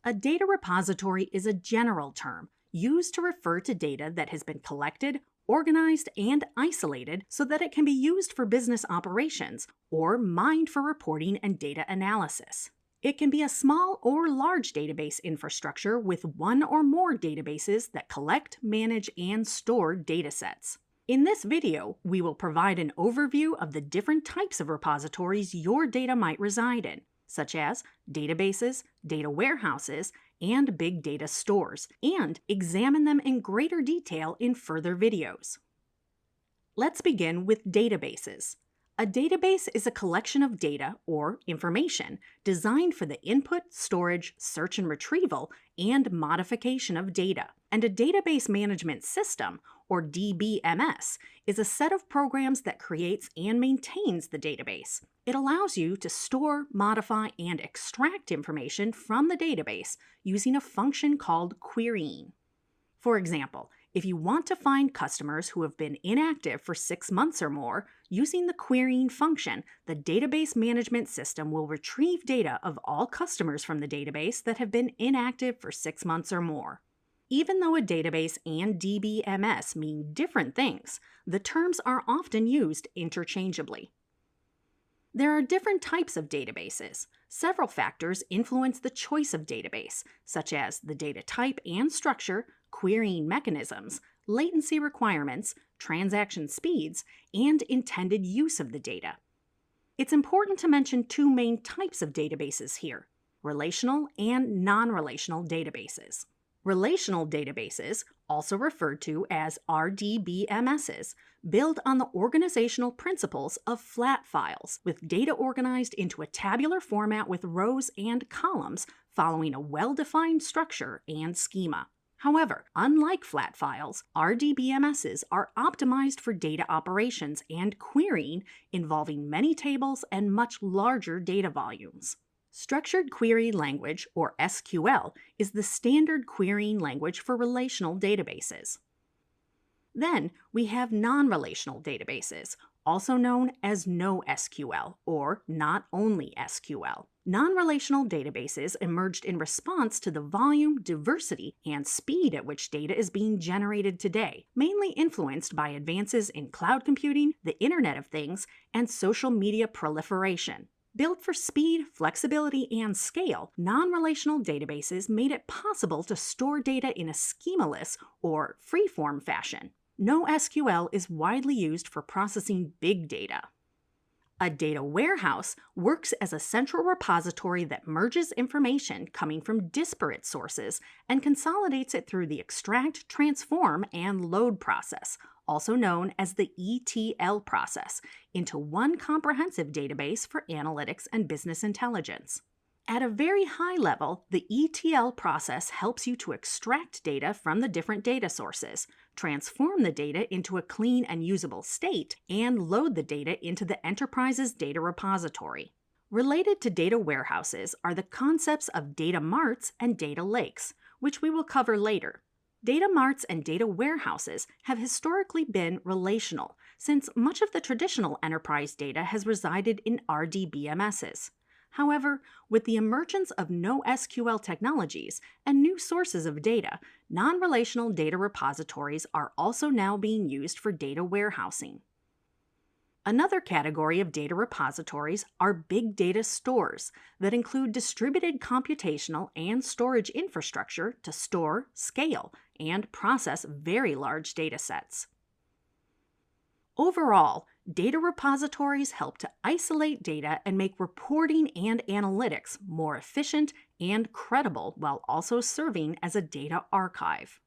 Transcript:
A data repository is a general term used to refer to data that has been collected, organized, and isolated so that it can be used for business operations or mined for reporting and data analysis. It can be a small or large database infrastructure with one or more databases that collect, manage, and store datasets. In this video, we will provide an overview of the different types of repositories your data might reside in, such as databases, data warehouses, and big data stores, and examine them in greater detail in further videos. Let's begin with databases. A database is a collection of data or information designed for the input, storage, search and retrieval, and modification of data. And a database management system, or DBMS, is a set of programs that creates and maintains the database. It allows you to store, modify, and extract information from the database using a function called querying. For example, if you want to find customers who have been inactive for 6 months or more, using the querying function, the database management system will retrieve data of all customers from the database that have been inactive for 6 months or more. Even though a database and DBMS mean different things, the terms are often used interchangeably. There are different types of databases. Several factors influence the choice of database, such as the data type and structure, querying mechanisms, latency requirements, transaction speeds, and intended use of the data. It's important to mention two main types of databases here: relational and non-relational databases. Relational databases, also referred to as RDBMSs, build on the organizational principles of flat files, with data organized into a tabular format with rows and columns following a well-defined structure and schema. However, unlike flat files, RDBMSs are optimized for data operations and querying involving many tables and much larger data volumes. Structured Query Language, or SQL, is the standard querying language for relational databases. Then we have non-relational databases, also known as NoSQL, or Not Only SQL. Non-relational databases emerged in response to the volume, diversity, and speed at which data is being generated today, mainly influenced by advances in cloud computing, the Internet of Things, and social media proliferation. Built for speed, flexibility, and scale, non-relational databases made it possible to store data in a schemaless or free-form fashion. NoSQL is widely used for processing big data. A data warehouse works as a central repository that merges information coming from disparate sources and consolidates it through the extract, transform, and load process, also known as the ETL process, into one comprehensive database for analytics and business intelligence. At a very high level, the ETL process helps you to extract data from the different data sources, transform the data into a clean and usable state, and load the data into the enterprise's data repository. Related to data warehouses are the concepts of data marts and data lakes, which we will cover later. Data marts and data warehouses have historically been relational, since much of the traditional enterprise data has resided in RDBMSs. However, with the emergence of NoSQL technologies and new sources of data, non-relational data repositories are also now being used for data warehousing. Another category of data repositories are big data stores that include distributed computational and storage infrastructure to store, scale, and process very large data sets. Overall, data repositories help to isolate data and make reporting and analytics more efficient and credible while also serving as a data archive.